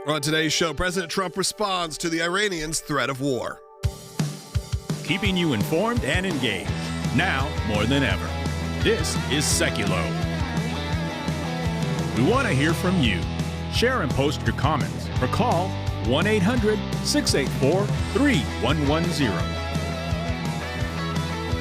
On today's show, President Trump responds to the Iranians' threat of war. Keeping you informed and engaged, now more than ever. This is Sekulow. We want to hear from you. Share and post your comments or call 1-800-684-3110.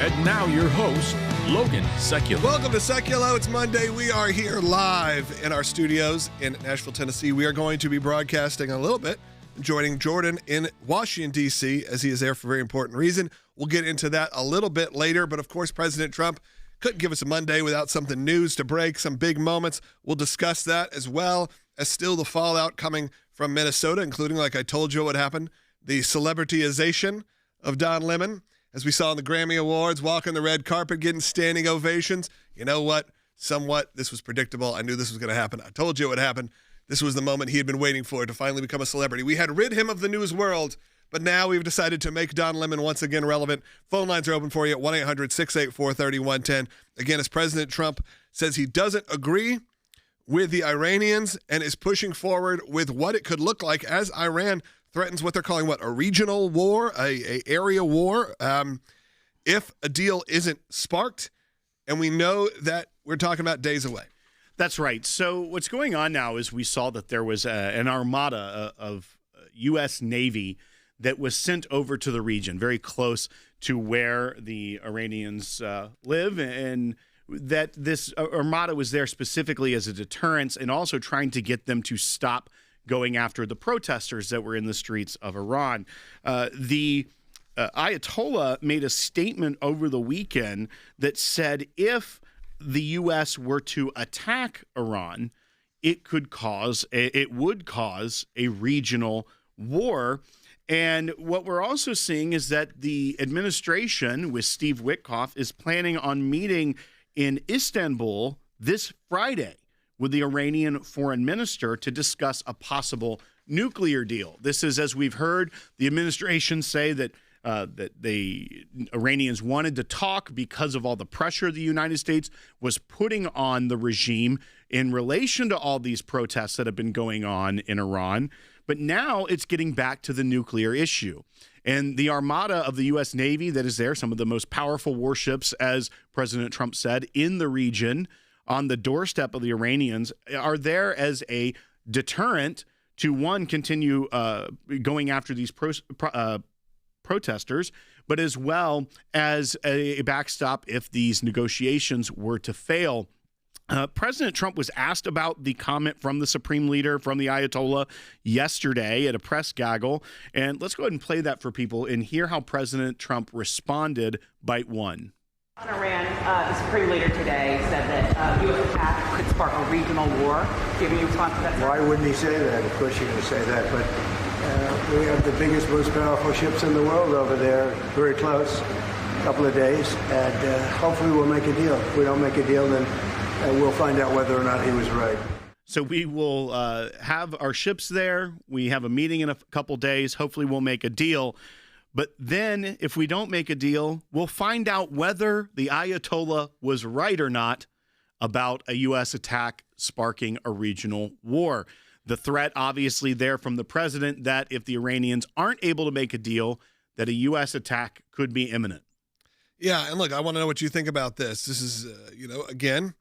And now your host, Logan Sekulow. Welcome to Sekulow. It's Monday. We are here live in our studios in Nashville, Tennessee. We are going to be broadcasting a little bit, joining Jordan in Washington, D.C., as he is there for a very important reason. We'll get into that a little bit later, but of course, President Trump couldn't give us a Monday without something news to break, some big moments. We'll discuss that as well as still the fallout coming from Minnesota, including, like I told you what happened, the celebrityization of Don Lemon. As we saw in the Grammy Awards, walking the red carpet, getting standing ovations. You know what? Somewhat, this was predictable. I knew this was going to happen. I told you it would happen. This was the moment he had been waiting for to finally become a celebrity. We had rid him of the news world, but now we've decided to make Don Lemon once again relevant. Phone lines are open for you at 1-800-684-3110. Again, as President Trump says he doesn't agree with the Iranians and is pushing forward with what it could look like as Iran threatens what they're calling, a regional war, a area war, if a deal isn't sparked. And we know that we're talking about days away. That's right. So what's going on now is we saw that there was an armada of U.S. Navy that was sent over to the region, very close to where the Iranians live, and that this armada was there specifically as a deterrence and also trying to get them to stop going after the protesters that were in the streets of Iran. The Ayatollah made a statement over the weekend that said if the U.S. were to attack Iran, it would cause a regional war. And what we're also seeing is that the administration with Steve Witkoff is planning on meeting in Istanbul this Friday with the Iranian foreign minister to discuss a possible nuclear deal. This is, as we've heard, the administration say that the Iranians wanted to talk because of all the pressure the United States was putting on the regime in relation to all these protests that have been going on in Iran. But now it's getting back to the nuclear issue. And the armada of the U.S. Navy that is there, some of the most powerful warships, as President Trump said, in the region, on the doorstep of the Iranians, are there as a deterrent to, one, continue going after these protesters, but as well as a backstop if these negotiations were to fail. President Trump was asked about the comment from the Supreme Leader, from the Ayatollah, yesterday at a press gaggle. And let's go ahead and play that for people and hear how President Trump responded. Bite one. On Iran, the Supreme Leader today said that U.S. attack could spark a regional war. Do you have any response to that, sir? Why wouldn't he say that? Of course you're going to say that. But we have the biggest, most powerful ships in the world over there, very close, a couple of days. And hopefully we'll make a deal. If we don't make a deal, then we'll find out whether or not he was right. So we will have our ships there. We have a meeting in a couple days. Hopefully we'll make a deal. But then if we don't make a deal, we'll find out whether the Ayatollah was right or not about a U.S. attack sparking a regional war. The threat, obviously, there from the president that if the Iranians aren't able to make a deal, that a U.S. attack could be imminent. Yeah, and look, I want to know what you think about this. This is, again,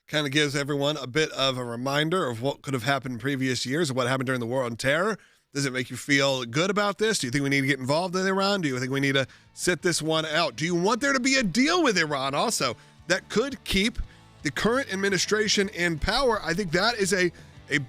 kind of gives everyone a bit of a reminder of what could have happened in previous years, of what happened during the War on Terror. Does it make you feel good about this? Do you think we need to get involved in Iran? Do you think we need to sit this one out? Do you want there to be a deal with Iran also that could keep the current administration in power? I think that is a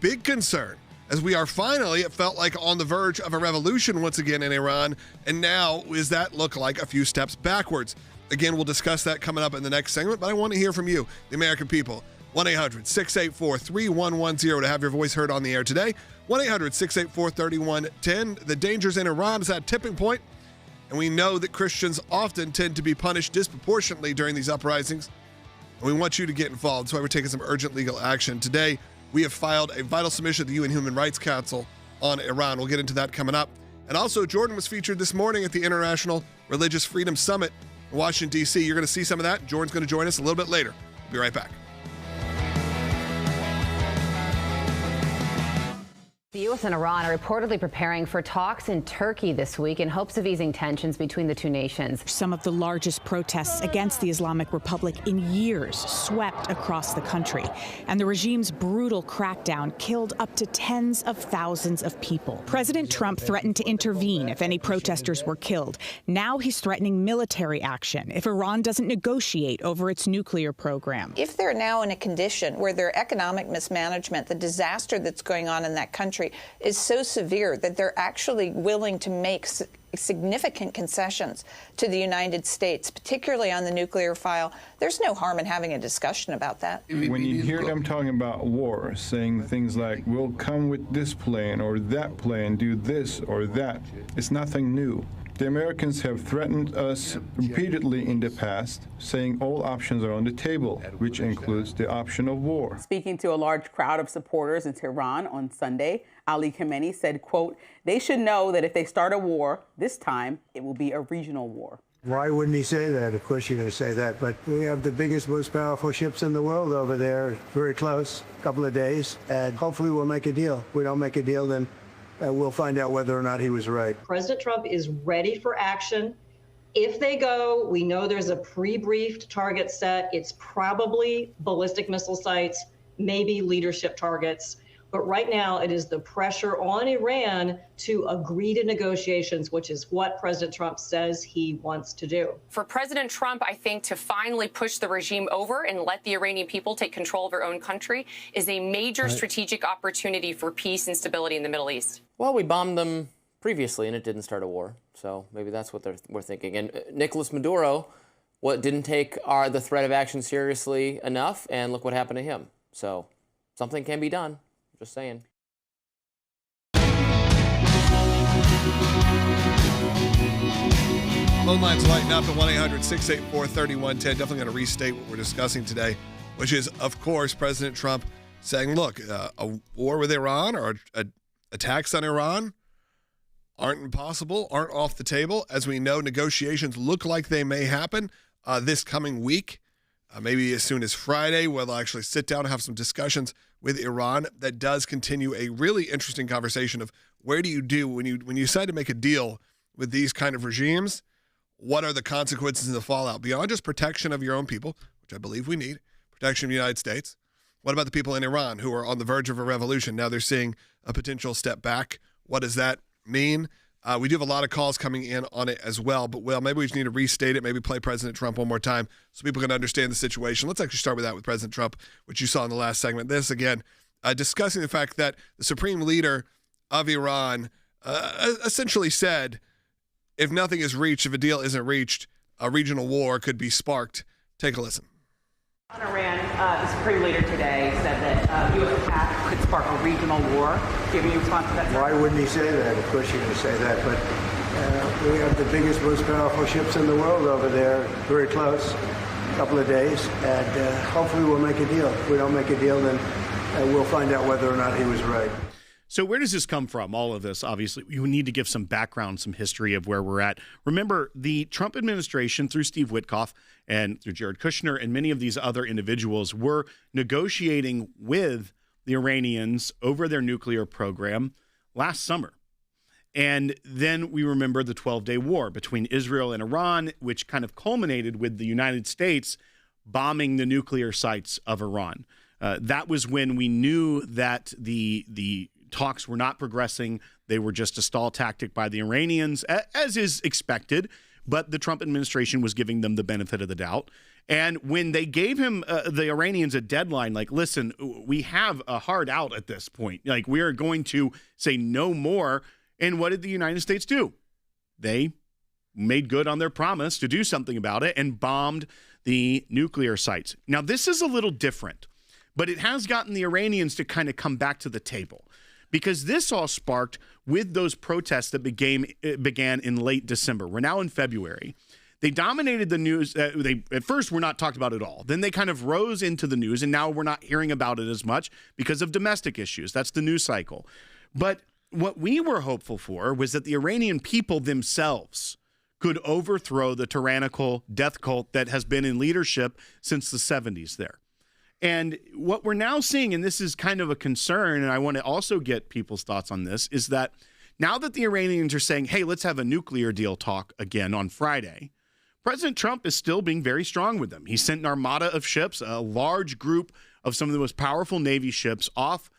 big concern, as we are finally, it felt like, on the verge of a revolution once again in Iran. And now, does that look like a few steps backwards? Again, we'll discuss that coming up in the next segment, but I want to hear from you, the American people. 1-800-684-3110 to have your voice heard on the air today. 1-800-684-3110. The dangers in Iran is at a tipping point, and we know that Christians often tend to be punished disproportionately during these uprisings, and we want you to get involved. That's why we're taking some urgent legal action. Today, we have filed a vital submission to the UN Human Rights Council on Iran. We'll get into that coming up. And also, Jordan was featured this morning at the International Religious Freedom Summit in Washington, D.C. You're going to see some of that. Jordan's going to join us a little bit later. We'll be right back. The U.S. and Iran are reportedly preparing for talks in Turkey this week in hopes of easing tensions between the two nations. Some of the largest protests against the Islamic Republic in years swept across the country, and the regime's brutal crackdown killed up to tens of thousands of people. President Trump threatened to intervene if any protesters were killed. Now he's threatening military action if Iran doesn't negotiate over its nuclear program. If they're now in a condition where their economic mismanagement, the disaster that's going on in that country, is so severe that they're actually willing to make significant concessions to the United States, particularly on the nuclear file, there's no harm in having a discussion about that. When you hear them talking about war, saying things like, we'll come with this plane or that plane, do this or that, it's nothing new. The Americans have threatened us repeatedly in the past, saying all options are on the table, which includes the option of war. Speaking to a large crowd of supporters in Tehran on Sunday, Ali Khamenei said, quote, they should know that if they start a war, this time it will be a regional war. Why wouldn't he say that? Of course you're going to say that. But we have the biggest, most powerful ships in the world over there, very close, a couple of days, and hopefully we'll make a deal. If we don't make a deal, then we'll find out whether or not he was right. President Trump is ready for action. If they go, we know there's a pre-briefed target set. It's probably ballistic missile sites, maybe leadership targets. But right now, it is the pressure on Iran to agree to negotiations, which is what President Trump says he wants to do. For President Trump, I think to finally push the regime over and let the Iranian people take control of their own country is a major strategic opportunity for peace and stability in the Middle East. Well, we bombed them previously, and it didn't start a war. So maybe that's what we're thinking. And Nicolas Maduro didn't take the threat of action seriously enough, and look what happened to him. So something can be done. Just saying. Phone lines lighten up at 1-800-684-3110. Definitely going to restate what we're discussing today, which is, of course, President Trump saying, look, a war with Iran or attacks on Iran aren't impossible, aren't off the table. As we know, negotiations look like they may happen this coming week. Maybe as soon as Friday, we'll actually sit down and have some discussions with Iran. That does continue a really interesting conversation of where do you do when you decide to make a deal with these kind of regimes? What are the consequences and the fallout beyond just protection of your own people, which I believe we need, protection of the United States? What about the people in Iran who are on the verge of a revolution? Now they're seeing a potential step back. What does that mean? We do have a lot of calls coming in on it as well, but maybe we just need to restate it, maybe play President Trump one more time so people can understand the situation. Let's actually start with that with President Trump, which you saw in the last segment. This, again, discussing the fact that the supreme leader of Iran essentially said, if nothing is reached, if a deal isn't reached, a regional war could be sparked. Take a listen. On Iran, the supreme leader today said that U.S. attack could spark a regional war. Giving you response to that? Why wouldn't he say that? Of course you're going to say that. But we have the biggest, most powerful ships in the world over there, very close, a couple of days, and hopefully we'll make a deal. If we don't make a deal, then we'll find out whether or not he was right. So where does this come from? All of this, obviously, you need to give some background, some history of where we're at. Remember, the Trump administration, through Steve Witkoff and through Jared Kushner and many of these other individuals, were negotiating with the Iranians over their nuclear program last summer. And then we remember the 12-day war between Israel and Iran, which kind of culminated with the United States bombing the nuclear sites of Iran. That was when we knew that the talks were not progressing. They were just a stall tactic by the Iranians, as is expected, but the Trump administration was giving them the benefit of the doubt. And when they gave him, the Iranians, a deadline, like, listen, we have a hard out at this point. Like, we are going to say no more. And what did the United States do? They made good on their promise to do something about it and bombed the nuclear sites. Now, this is a little different, but it has gotten the Iranians to kind of come back to the table, because this all sparked with those protests that began in late December. We're now in February. They dominated the news. They at first were not talked about at all. Then they kind of rose into the news, and now we're not hearing about it as much because of domestic issues. That's the news cycle. But what we were hopeful for was that the Iranian people themselves could overthrow the tyrannical death cult that has been in leadership since the 70s there. And what we're now seeing, and this is kind of a concern, and I want to also get people's thoughts on this, is that now that the Iranians are saying, hey, let's have a nuclear deal talk again on Friday, President Trump is still being very strong with them. He sent an armada of ships, a large group of some of the most powerful Navy ships off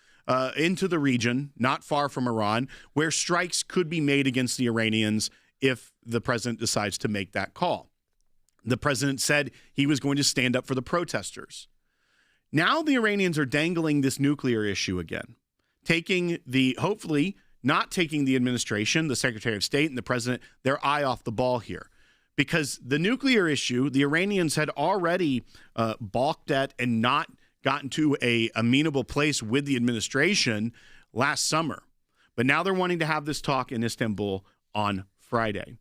into the region, not far from Iran, where strikes could be made against the Iranians if the president decides to make that call. The president said he was going to stand up for the protesters. Now the Iranians are dangling this nuclear issue again, hopefully not taking the administration, the Secretary of State, and the president, their eye off the ball here. Because the nuclear issue, the Iranians had already balked at and not gotten to a amenable place with the administration last summer. But now they're wanting to have this talk in Istanbul on Friday.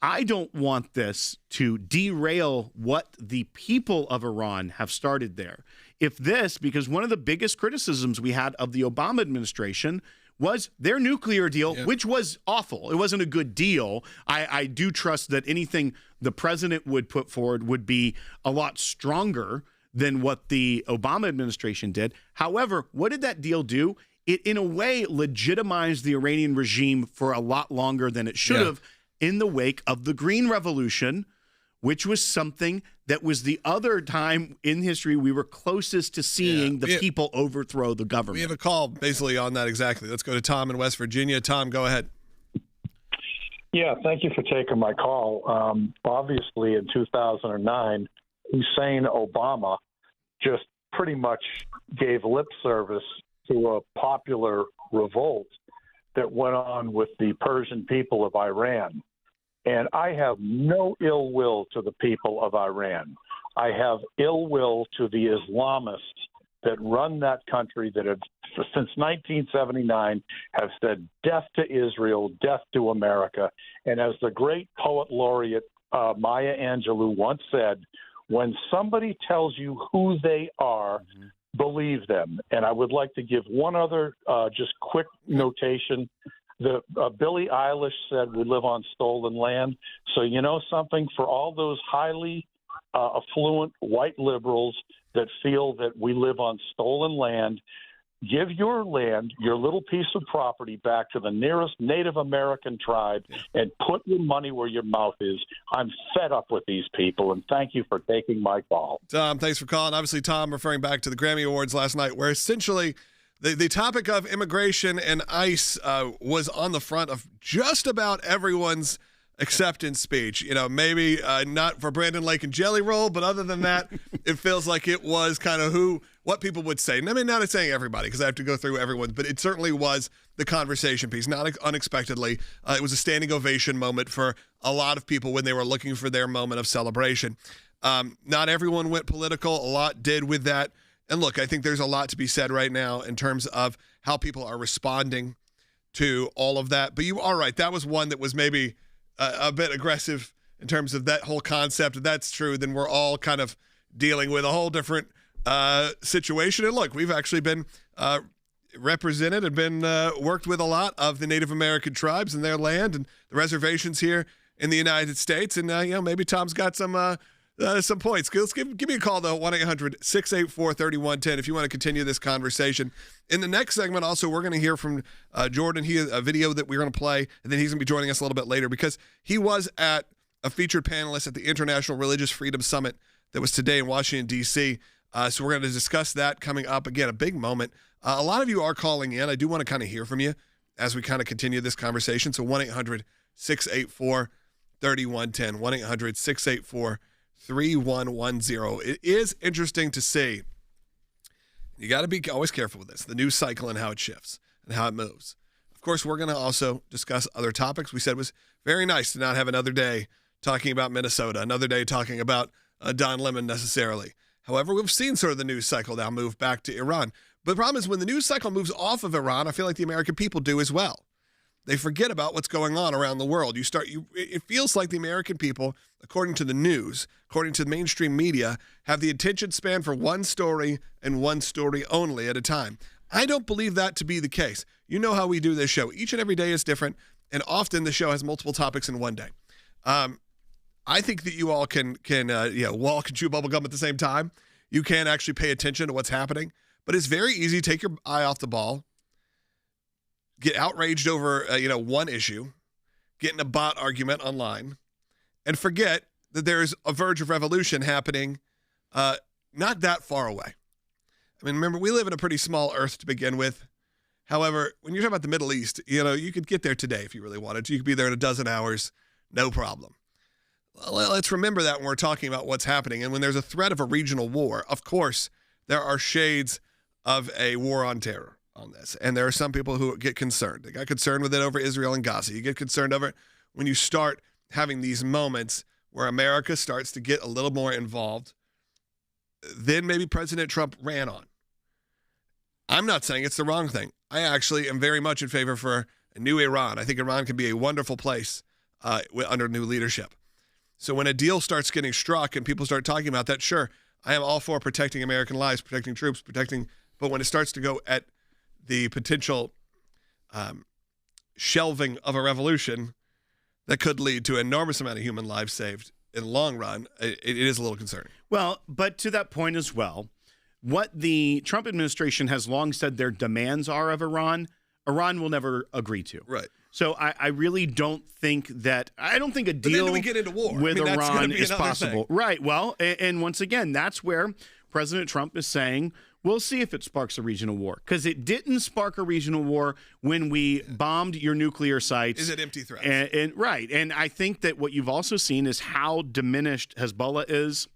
I don't want this to derail what the people of Iran have started there. Because one of the biggest criticisms we had of the Obama administration was their nuclear deal, which was awful. It wasn't a good deal. I do trust that anything the president would put forward would be a lot stronger than what the Obama administration did. However, what did that deal do? It, in a way, legitimized the Iranian regime for a lot longer than it should have in the wake of the Green Revolution, which was something that was the other time in history we were closest to seeing the people overthrow the government. We have a call basically on that exactly. Let's go to Tom in West Virginia. Tom, go ahead. Yeah, thank you for taking my call. Obviously, in 2009, Hussein Obama just pretty much gave lip service to a popular revolt that went on with the Persian people of Iran. And I have no ill will to the people of Iran. I have ill will to the Islamists that run that country that have, since 1979, have said death to Israel, death to America. And as the great poet laureate Maya Angelou once said, when somebody tells you who they are, believe them. And I would like to give one other just quick notation. Billie Eilish said we live on stolen land. So you know something? For all those highly affluent white liberals that feel that we live on stolen land, give your land, your little piece of property, back to the nearest Native American tribe and put your money where your mouth is. I'm fed up with these people, and thank you for taking my call. Tom, thanks for calling. Obviously, Tom referring back to the Grammy Awards last night, where essentially the topic of immigration and ICE was on the front of just about everyone's acceptance speech. You know, maybe not for Brandon Lake and Jelly Roll, but other than that, it feels like it was kind of what people would say. And I mean, not saying everybody, because I have to go through everyone's, but it certainly was the conversation piece. Not unexpectedly, it was a standing ovation moment for a lot of people when they were looking for their moment of celebration. Not everyone went political. A lot did with that. And look, I think there's a lot to be said right now in terms of how people are responding to all of that. But you are right. That was one that was maybe a bit aggressive in terms of that whole concept. If that's true, then we're all kind of dealing with a whole different situation. And look, we've actually been represented and been worked with a lot of the Native American tribes and their land and the reservations here in the United States. And, maybe Tom's got some points. Give me a call, though, 1-800-684-3110 if you want to continue this conversation. In the next segment, also, we're going to hear from Jordan. He has a video that we're going to play, and then he's going to be joining us a little bit later because he was at a featured panelist at the International Religious Freedom Summit that was today in Washington, D.C., so we're going to discuss that coming up. Again, a big moment. A lot of you are calling in. I do want to kind of hear from you as we kind of continue this conversation. So 1-800-684-3110, 1-800-684-3110. It is interesting to see. You got to be always careful with this, the news cycle and how it shifts and how it moves. Of course, we're going to also discuss other topics. We said it was very nice to not have another day talking about Minnesota, another day talking about Don Lemon necessarily. However, we've seen sort of the news cycle now move back to Iran. But the problem is when the news cycle moves off of Iran, I feel like the American people do as well. They forget about what's going on around the world. It feels like the American people, according to the news, according to the mainstream media, have the attention span for one story and one story only at a time. I don't believe that to be the case. You know how we do this show. Each and every day is different, and often the show has multiple topics in one day. I think that you all can walk and chew bubble gum at the same time. you can actually pay attention to what's happening. But it's very easy to take your eye off the ball, get outraged over one issue, get in a bot argument online, and forget that there's a verge of revolution happening not that far away. I mean, remember, we live in a pretty small earth to begin with. However, when you're talking about the Middle East, you could get there today if you really wanted to. You could be there in a dozen hours, no problem. Well, let's remember that when we're talking about what's happening. And when there's a threat of a regional war, of course, there are shades of a war on terror on this. And there are some people who get concerned. They got concerned with it over Israel and Gaza. You get concerned over it when you start having these moments where America starts to get a little more involved than maybe President Trump ran on. I'm not saying it's the wrong thing. I actually am very much in favor for a new Iran. I think Iran can be a wonderful place under new leadership. So when a deal starts getting struck and people start talking about that, sure, I am all for protecting American lives, protecting troops, but when it starts to go at the potential shelving of a revolution that could lead to an enormous amount of human lives saved in the long run, it is a little concerning. Well, but to that point as well, what the Trump administration has long said their demands are of Iran, Iran will never agree to. Right. So I really don't think that – I don't think a deal we get into war. with Iran is possible. Thing. Right. Well, and once again, that's where President Trump is saying we'll see if it sparks a regional war, because it didn't spark a regional war when we bombed your nuclear sites. Is it empty threats? And right. And I think that what you've also seen is how diminished Hezbollah is,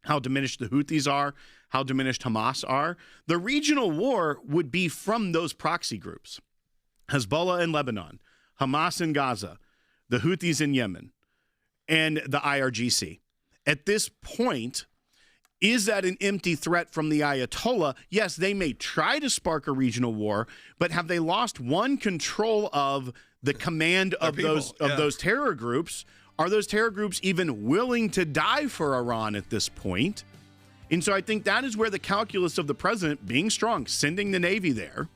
how diminished the Houthis are, how diminished Hamas are. The regional war would be from those proxy groups. Hezbollah in Lebanon, Hamas in Gaza, the Houthis in Yemen, and the IRGC. At this point, is that an empty threat from the Ayatollah? Yes, they may try to spark a regional war, but have they lost control of the command of those terror groups? Are those terror groups even willing to die for Iran at this point? And so I think that is where the calculus of the president being strong, sending the Navy there,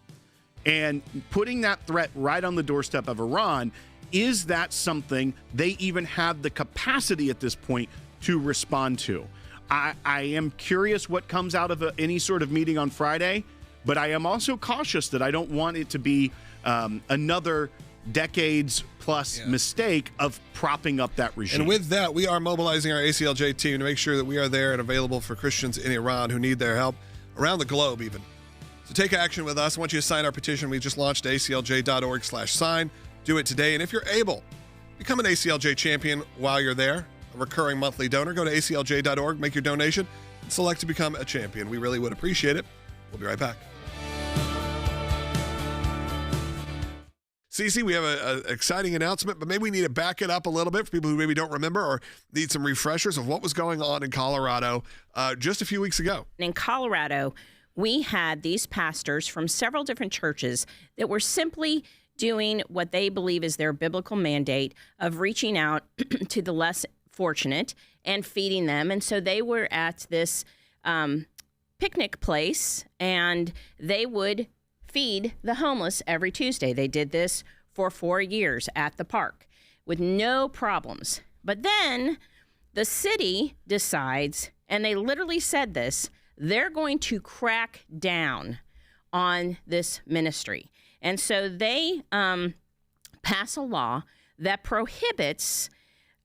and putting that threat right on the doorstep of Iran, is that something they even have the capacity at this point to respond to? I am curious what comes out of any sort of meeting on Friday, but I am also cautious that I don't want it to be another decades-plus mistake of propping up that regime. And with that, we are mobilizing our ACLJ team to make sure that we are there and available for Christians in Iran who need their help, around the globe even. So take action with us. I want you to sign our petition. We just launched aclj.org/sign. Do it today. And if you're able, become an ACLJ champion while you're there, a recurring monthly donor. Go to aclj.org, make your donation, and select to become a champion. We really would appreciate it. We'll be right back. Cece, we have an exciting announcement, but maybe we need to back it up a little bit for people who maybe don't remember or need some refreshers of what was going on in Colorado just a few weeks ago. In Colorado, we had these pastors from several different churches that were simply doing what they believe is their biblical mandate of reaching out to the less fortunate and feeding them. And so they were at this picnic place, and they would feed the homeless every Tuesday. They did this for 4 years at the park with no problems. But then the city decides, and they literally said this, they're going to crack down on this ministry. And so they pass a law that prohibits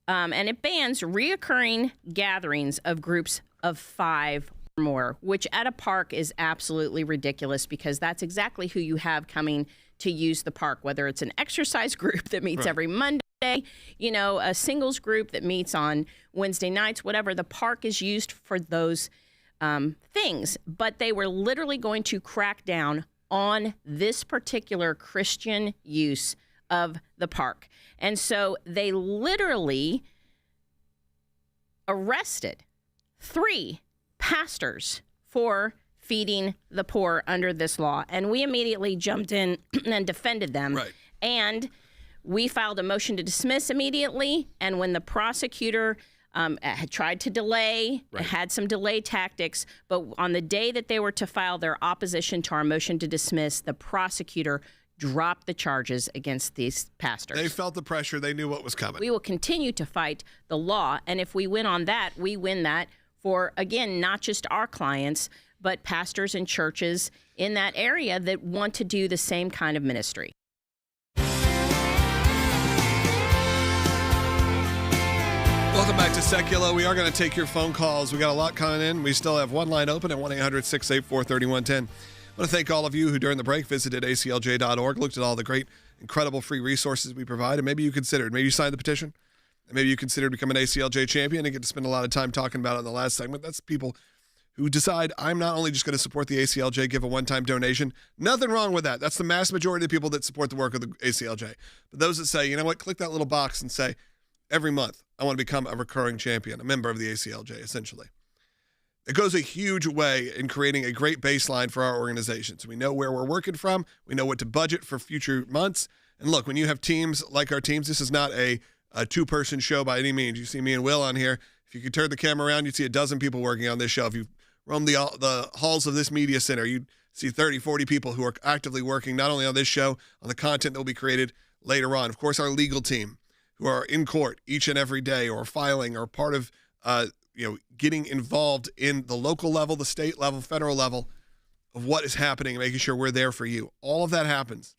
and it bans reoccurring gatherings of groups of 5 or more, which at a park is absolutely ridiculous, because that's exactly who you have coming to use the park, whether it's an exercise group that meets every Monday, a singles group that meets on Wednesday nights, whatever. The park is used for those things. But they were literally going to crack down on this particular Christian use of the park. And so they literally arrested 3 pastors for feeding the poor under this law. And we immediately jumped in and defended them. Right. And we filed a motion to dismiss immediately. And when the prosecutor had tried to delay, had some delay tactics, but on the day that they were to file their opposition to our motion to dismiss, the prosecutor dropped the charges against these pastors. They felt the pressure. They knew what was coming. We will continue to fight the law, and if we win on that, we win that for, again, not just our clients, but pastors and churches in that area that want to do the same kind of ministry. Welcome back to Sekulow. We are going to take your phone calls. We got a lot coming in. We still have one line open at 1-800-684-3110. I want to thank all of you who during the break visited ACLJ.org, looked at all the great, incredible free resources we provide, and maybe you signed the petition, and maybe you considered becoming an ACLJ champion and get to spend a lot of time talking about it in the last segment. That's people who decide, I'm not only just going to support the ACLJ, give a one-time donation. Nothing wrong with that. That's the mass majority of people that support the work of the ACLJ. But those that say, you know what, click that little box and say, every month, I want to become a recurring champion, a member of the ACLJ, essentially. It goes a huge way in creating a great baseline for our organizations. We know where we're working from. We know what to budget for future months. And look, when you have teams like our teams, this is not a two-person show by any means. You see me and Will on here. If you could turn the camera around, you'd see a dozen people working on this show. If you roam the halls of this media center, you'd see 30, 40 people who are actively working not only on this show, on the content that will be created later on. Of course, our legal team, who are in court each and every day or filing or part of getting involved in the local level, the state level, federal level of what is happening and making sure we're there for you. All of that happens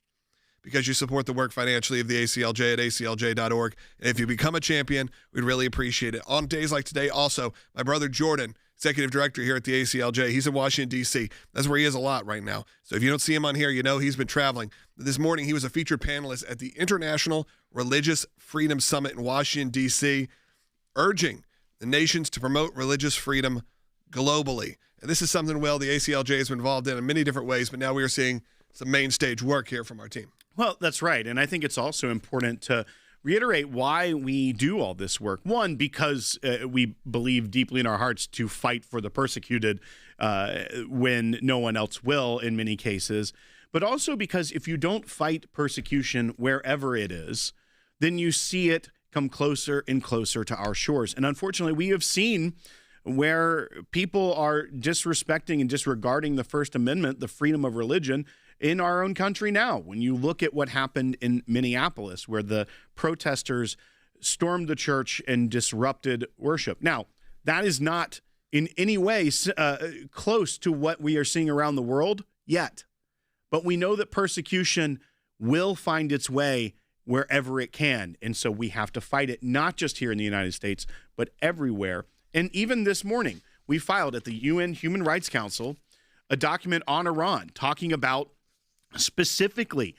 because you support the work financially of the ACLJ at aclj.org. And if you become a champion, we'd really appreciate it. On days like today, also, my brother Jordan, executive director here at the ACLJ, he's in Washington, D.C. That's where he is a lot right now. So if you don't see him on here, you know he's been traveling. This morning, he was a featured panelist at the International Religious Freedom Summit in Washington, D.C., urging the nations to promote religious freedom globally. And this is something, Will, the ACLJ has been involved in many different ways, but now we are seeing some main stage work here from our team. Well, that's right. And I think it's also important to reiterate why we do all this work. One, because we believe deeply in our hearts to fight for the persecuted when no one else will in many cases. But also because if you don't fight persecution wherever it is, then you see it come closer and closer to our shores. And unfortunately, we have seen where people are disrespecting and disregarding the First Amendment, the freedom of religion, in our own country now. When you look at what happened in Minneapolis, where the protesters stormed the church and disrupted worship. Now, that is not in any way close to what we are seeing around the world yet. But we know that persecution will find its way wherever it can. And so we have to fight it, not just here in the United States, but everywhere. And even this morning, we filed at the UN Human Rights Council a document on Iran talking about specifically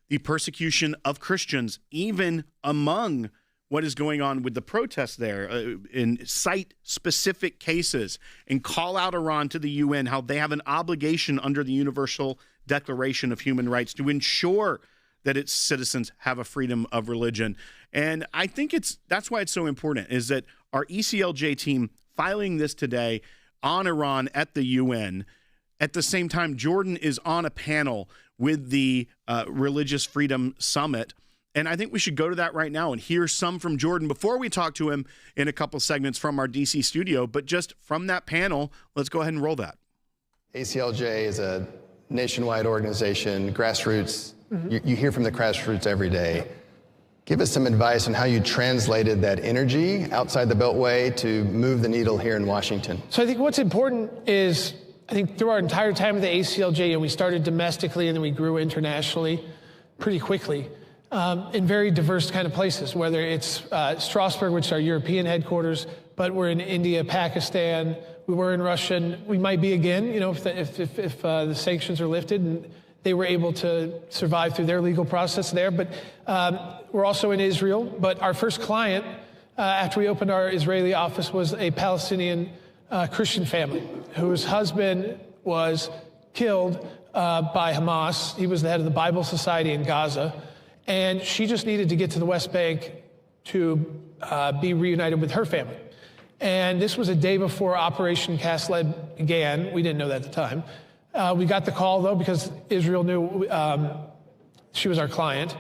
the persecution of Christians, even among what is going on with the protests there, and cite specific cases and call out Iran to the UN, how they have an obligation under the Universal Declaration of Human Rights to ensure that its citizens have a freedom of religion. And I think that's why it's so important, is that our ECLJ team filing this today on Iran at the UN. At the same time, Jordan is on a panel with the Religious Freedom Summit. And I think we should go to that right now and hear some from Jordan before we talk to him in a couple segments from our DC studio. But just from that panel, let's go ahead and roll that. ACLJ is a nationwide organization, grassroots. You hear from the grassroots every day. Give us some advice on how you translated that energy outside the Beltway to move the needle here in Washington. So I think what's important is, I think through our entire time at the ACLJ, and we started domestically and then we grew internationally pretty quickly in very diverse kind of places, whether it's Strasbourg, which is our European headquarters, but we're in India, Pakistan, we were in Russia, we might be again, if the sanctions are lifted and they were able to survive through their legal process there. But we're also in Israel. But our first client, after we opened our Israeli office, was a Palestinian Christian family whose husband was killed by Hamas. He was the head of the Bible Society in Gaza. And she just needed to get to the West Bank to be reunited with her family. And this was a day before Operation Cast Lead began. We didn't know that at the time. We got the call, though, because Israel knew she was our client.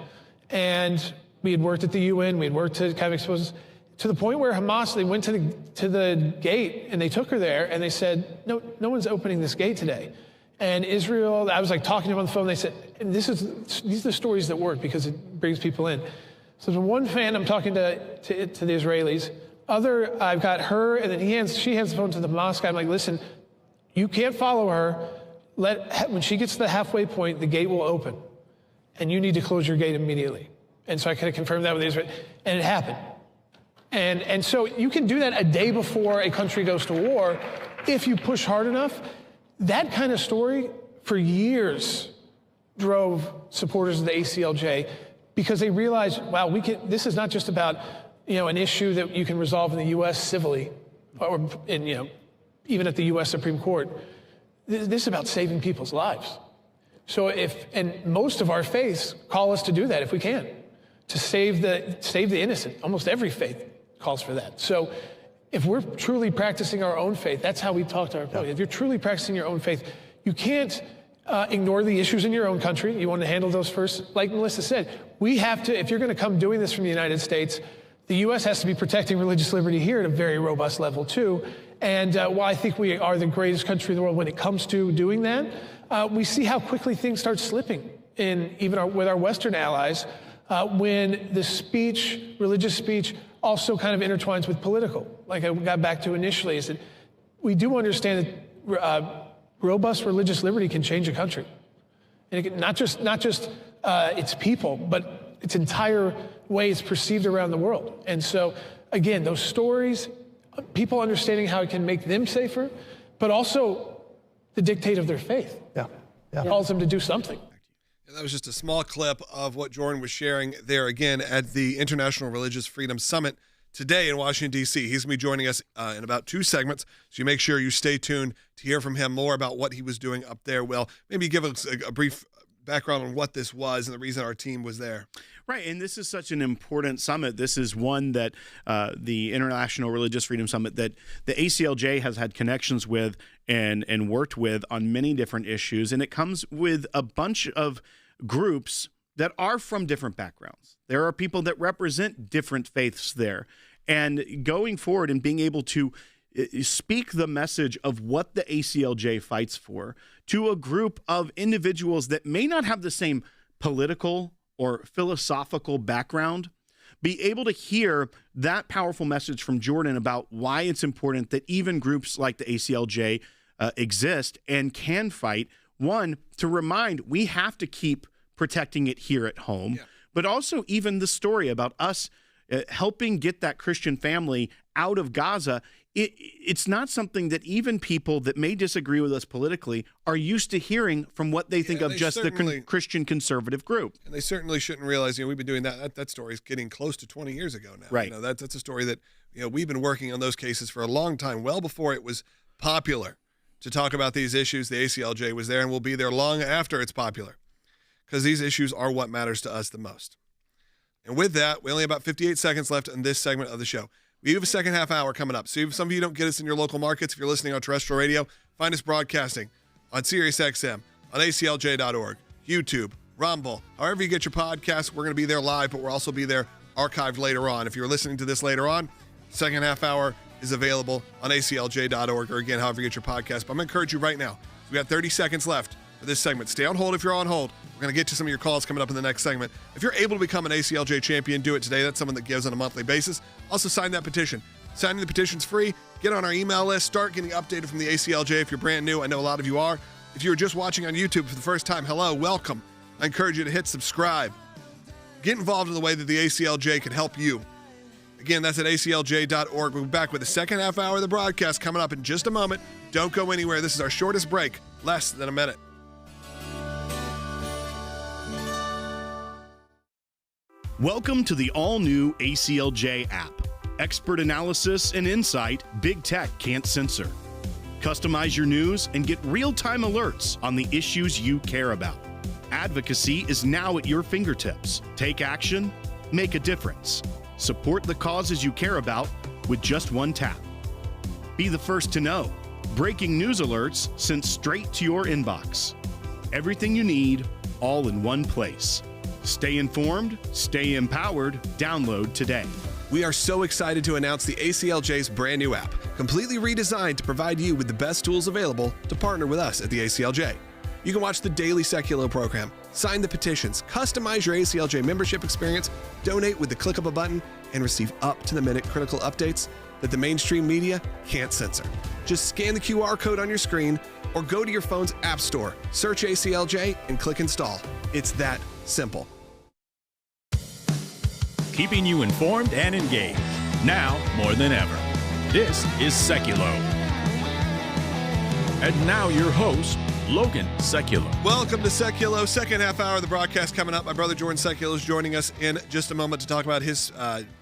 And we had worked at the UN. We had worked to kind of expose, to the point where Hamas, they went to the gate and they took her there and they said, no one's opening this gate today. And Israel, I was like talking to them on the phone. They said, and these are the stories that work because it brings people in. So the one fan, I'm talking to the Israelis, I've got her, and then she hands the phone to the mosque. I'm like, listen, you can't follow her. When she gets to the halfway point, the gate will open, and you need to close your gate immediately. And so I kind of confirmed that with Israel, and it happened. And so you can do that a day before a country goes to war if you push hard enough. That kind of story for years drove supporters of the ACLJ because they realized, wow, this is not just about an issue that you can resolve in the U.S. civilly, or even at the U.S. Supreme Court. This is about saving people's lives. So and most of our faiths call us to do that if we can, to save the innocent. Almost every faith calls for that. So if we're truly practicing our own faith, that's how we talk to our people. If you're truly practicing your own faith, you can't ignore the issues in your own country. You want to handle those first. Like Melissa said, we have to, if you're going to come doing this from the United States, the U.S. has to be protecting religious liberty here at a very robust level, too. And while I think we are the greatest country in the world when it comes to doing that, we see how quickly things start slipping with our Western allies when the religious speech, also kind of intertwines with political. Like I got back to initially, is that we do understand that robust religious liberty can change a country. And it can, not just its people, but its entire way it's perceived around the world. And so, again, those stories, people understanding how it can make them safer, but also the dictate of their faith. Calls them to do something. And that was just a small clip of what Jordan was sharing there again at the International Religious Freedom Summit today in Washington, D.C. He's going to be joining us in about 2 segments, so you make sure you stay tuned to hear from him more about what he was doing up there. Well, maybe give us a brief background on what this was and the reason our team was there. Right, and this is such an important summit. This is one that the International Religious Freedom Summit that the ACLJ has had connections with and worked with on many different issues, and it comes with a bunch of groups that are from different backgrounds. There are people that represent different faiths there, and going forward and being able to speak the message of what the ACLJ fights for to a group of individuals that may not have the same political or philosophical background, be able to hear that powerful message from Jordan about why it's important that even groups like the ACLJ exist and can fight. One, to remind we have to keep protecting it here at home, but also even the story about us helping get that Christian family out of Gaza. It's not something that even people that may disagree with us politically are used to hearing from what they think of just the Christian conservative group. And they certainly shouldn't realize, we've been doing that story is getting close to 20 years ago now. Right. That's a story that, we've been working on those cases for a long time, well before it was popular to talk about these issues. The ACLJ was there and will be there long after it's popular, because these issues are what matters to us the most. And with that, we only have about 58 seconds left in this segment of the show. We have a second half hour coming up. So if some of you don't get us in your local markets, if you're listening on terrestrial radio, find us broadcasting on SiriusXM, on ACLJ.org, YouTube, Rumble, however you get your podcasts. We're going to be there live, but we'll also be there archived later on. If you're listening to this later on, second half hour is available on ACLJ.org, or again, however you get your podcast. But I'm going to encourage you right now. We got 30 seconds left for this segment. Stay on hold if you're on hold. We're going to get to some of your calls coming up in the next segment. If you're able to become an ACLJ champion, do it today. That's someone that gives on a monthly basis. Also, sign that petition. Signing the petition's free. Get on our email list. Start getting updated from the ACLJ if you're brand new. I know a lot of you are. If you're just watching on YouTube for the first time, hello, welcome. I encourage you to hit subscribe. Get involved in the way that the ACLJ can help you. Again, that's at ACLJ.org. We'll be back with the second half hour of the broadcast coming up in just a moment. Don't go anywhere. This is our shortest break, less than a minute. Welcome to the all-new ACLJ app. Expert analysis and insight big tech can't censor. Customize your news and get real-time alerts on the issues you care about. Advocacy is now at your fingertips. Take action, make a difference. Support the causes you care about with just one tap. Be the first to know. Breaking news alerts sent straight to your inbox. Everything you need, all in one place. Stay informed, stay empowered, download today. We are so excited to announce the ACLJ's brand new app, completely redesigned to provide you with the best tools available to partner with us at the ACLJ. You can watch the daily Sekulow program, sign the petitions, customize your ACLJ membership experience, donate with the click of a button, and receive up-to-the-minute critical updates that the mainstream media can't censor. Just scan the QR code on your screen or go to your phone's app store, search ACLJ, and click install. It's that simple. Keeping you informed and engaged, now more than ever. This is Sekulow. And now your host, Logan Sekulow. Welcome to Sekulow, second half hour of the broadcast coming up. My brother Jordan Sekulow is joining us in just a moment to talk about his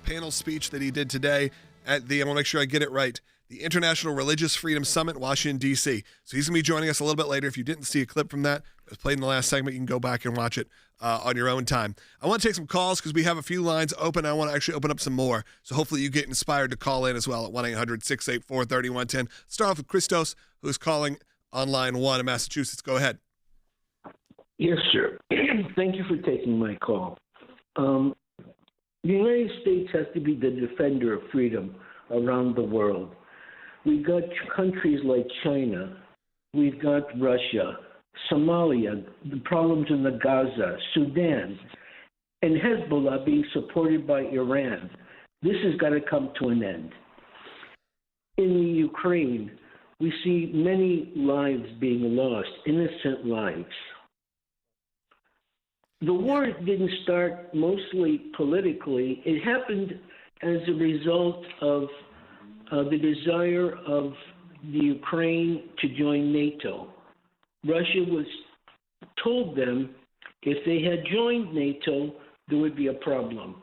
panel speech that he did today at the, I want to make sure I get it right, the International Religious Freedom Summit, Washington, D.C. So he's going to be joining us a little bit later. If you didn't see a clip from that, it was played in the last segment. You can go back and watch it on your own time. I want to take some calls because we have a few lines open. I want to actually open up some more. So hopefully you get inspired to call in as well at 1-800-684-3110. Start off with Christos, who's calling on line 1 in Massachusetts. Go ahead. Yes, sir. Thank you for taking my call. The United States has to be the defender of freedom around the world. We've got countries like China, we've got Russia, Somalia, the problems in the Gaza, Sudan, and Hezbollah being supported by Iran. This has got to come to an end. In the Ukraine, we see many lives being lost, innocent lives. The war didn't start mostly politically. It happened as a result of the desire of the Ukraine to join NATO. Russia told them if they had joined NATO, there would be a problem.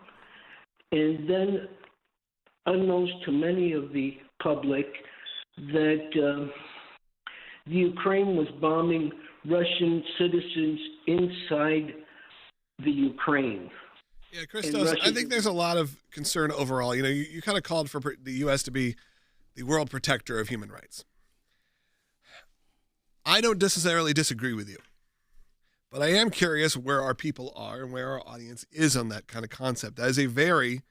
And then, unknowns to many of the public, that the Ukraine was bombing Russian citizens inside the Ukraine. Yeah, Christos, I think there's a lot of concern overall. You know, you kind of called for the U.S. to be the world protector of human rights. I don't necessarily disagree with you, but I am curious where our people are and where our audience is on that kind of concept. That is a very,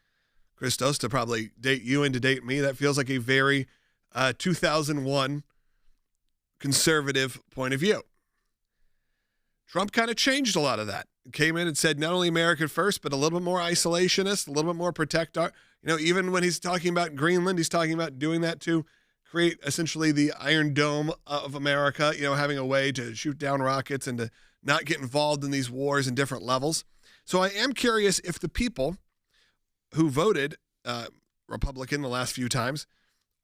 Christos, to probably date you and to date me, that feels like a very 2001 conservative point of view. Trump kind of changed a lot of that. Came in and said not only America first, but a little bit more isolationist, a little bit more protect our, even when he's talking about Greenland, he's talking about doing that to create essentially the Iron Dome of America, having a way to shoot down rockets and to not get involved in these wars in different levels. So I am curious if the people who voted Republican the last few times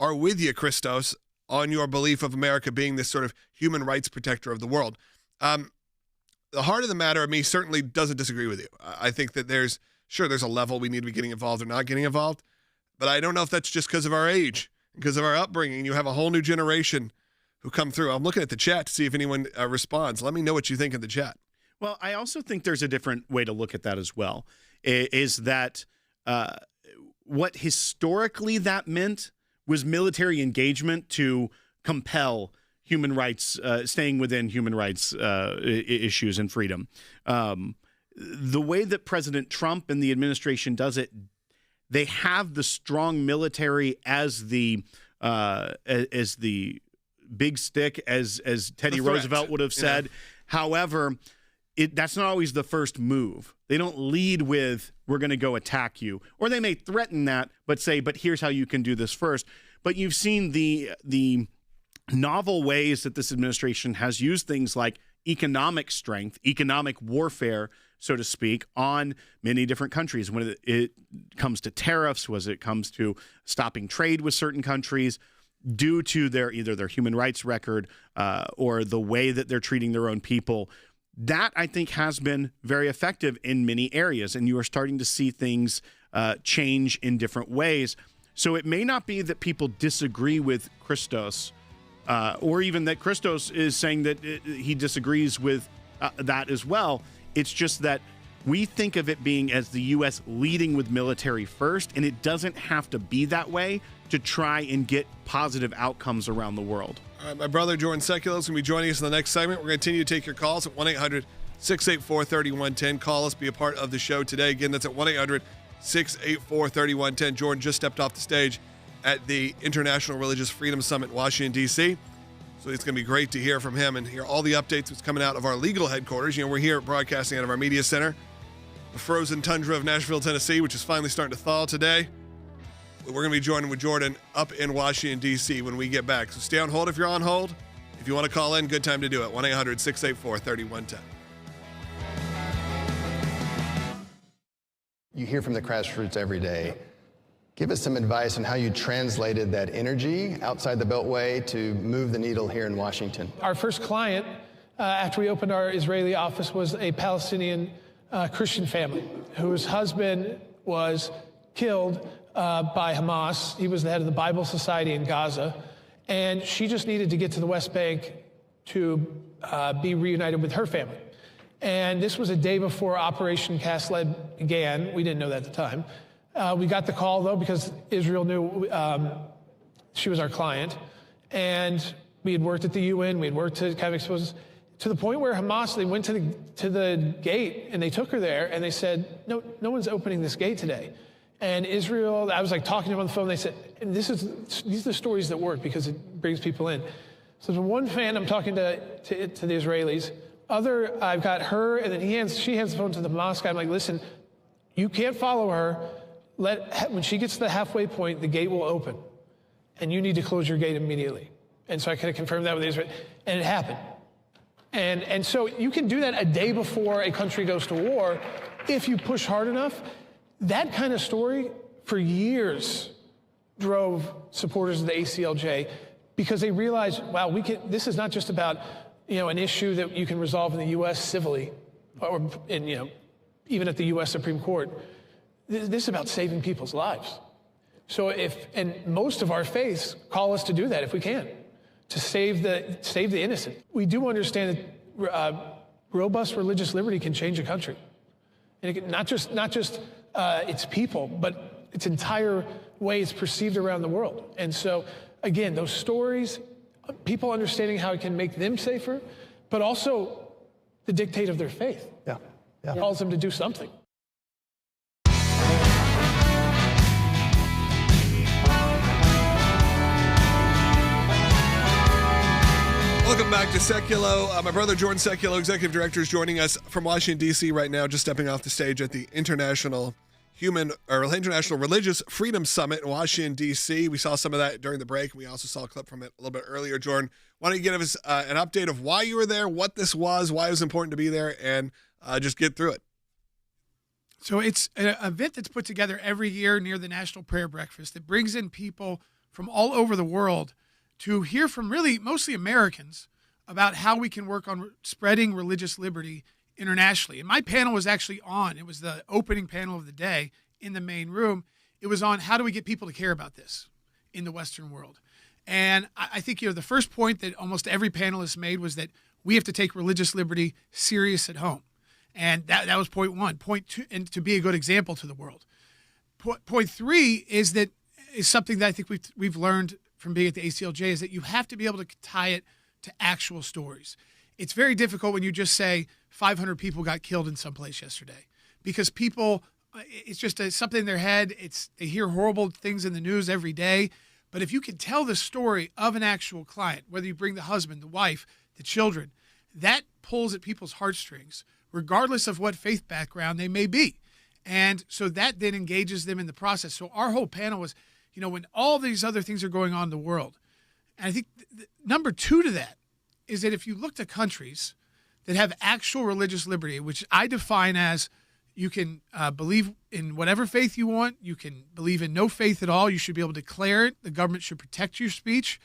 are with you, Christos, on your belief of America being this sort of human rights protector of the world. The heart of the matter of me certainly doesn't disagree with you. I think that there's a level we need to be getting involved or not getting involved, but I don't know if that's just because of our age, because of our upbringing. You have a whole new generation who come through. I'm looking at the chat to see if anyone responds. Let me know what you think in the chat. Well, I also think there's a different way to look at that as well, is that what historically that meant was military engagement to compel human rights, staying within human rights issues and freedom. The way that President Trump and the administration does it, they have the strong military as the big stick, as Teddy Roosevelt would have said. Yeah. However, that's not always the first move. They don't lead with, we're going to go attack you. Or they may threaten that, but say, but here's how you can do this first. But you've seen the novel ways that this administration has used things like economic strength, economic warfare, so to speak, on many different countries. When it comes to tariffs, when it comes to stopping trade with certain countries, due to either their human rights record or the way that they're treating their own people, that I think has been very effective in many areas. And you are starting to see things change in different ways. So it may not be that people disagree with Christos, or even that Christos is saying that he disagrees with that as well. It's just that we think of it being as the U.S. leading with military first, and it doesn't have to be that way to try and get positive outcomes around the world. All right, my brother Jordan Sekulow is going to be joining us in the next segment. We're going to continue to take your calls at 1-800-684-3110. Call us, be a part of the show today. Again, that's at 1-800-684-3110. Jordan just stepped off the stage at the International Religious Freedom Summit in Washington, D.C. So it's going to be great to hear from him and hear all the updates that's coming out of our legal headquarters. We're here broadcasting out of our media center, the frozen tundra of Nashville, Tennessee, which is finally starting to thaw today. We're going to be joining with Jordan up in Washington, D.C. when we get back. So stay on hold if you're on hold. If you want to call in, good time to do it. 1-800-684-3110. You hear from the grassroots every day. Give us some advice on how you translated that energy outside the Beltway to move the needle here in Washington. Our first client, after we opened our Israeli office, was a Palestinian Christian family whose husband was killed by Hamas. He was the head of the Bible Society in Gaza, and she just needed to get to the West Bank to be reunited with her family. And this was a day before Operation Cast Lead began. We didn't know that at the time. We got the call, though, because Israel knew she was our client. And we had worked at the UN. We had worked to kind of expose us to the point where Hamas, they went to the gate, and they took her there, and they said, no one's opening this gate today. And Israel, I was like talking to them on the phone. They said, and these are the stories that work because it brings people in. So the one fan, I'm talking to the Israelis. I've got her, and then she hands the phone to the Hamas guy. I'm like, listen, you can't follow her. When she gets to the halfway point, the gate will open, and you need to close your gate immediately. And so I kind of confirmed that with Israel, and it happened. And so you can do that a day before a country goes to war if you push hard enough. That kind of story for years drove supporters of the ACLJ because they realized, wow, this is not just about an issue that you can resolve in the U.S. civilly, or even at the U.S. Supreme Court. This is about saving people's lives. So and most of our faiths call us to do that if we can, to save the innocent. We do understand that robust religious liberty can change a country, and it can, not just its people, but its entire way it's perceived around the world. And so, again, those stories, people understanding how it can make them safer, but also the dictate of their faith. Yeah. Calls them to do something. Welcome back to Sekulow. My brother Jordan Sekulow, Executive Director, is joining us from Washington, D.C. right now, just stepping off the stage at the International Religious Freedom Summit in Washington, D.C. We saw some of that during the break. We also saw a clip from it a little bit earlier. Jordan, why don't you give us an update of why you were there, what this was, why it was important to be there, and just get through it. So it's an event that's put together every year near the National Prayer Breakfast that brings in people from all over the world to hear from really mostly Americans about how we can work on spreading religious liberty internationally. And my panel was actually on. It was the opening panel of the day in the main room. It was on how do we get people to care about this in the Western world. And I think the first point that almost every panelist made was that we have to take religious liberty serious at home. And that was point one. Point two, and to be a good example to the world. Point three is something that I think we've learned from being at the ACLJ is that you have to be able to tie it to actual stories. It's very difficult when you just say 500 people got killed in some place yesterday because people, it's just something in their head. They hear horrible things in the news every day. But if you can tell the story of an actual client, whether you bring the husband, the wife, the children, that pulls at people's heartstrings, regardless of what faith background they may be. And so that then engages them in the process. So our whole panel was, when all these other things are going on in the world. And I think number two to that is that if you look to countries that have actual religious liberty, which I define as you can believe in whatever faith you want, you can believe in no faith at all, you should be able to declare it, the government should protect your speech,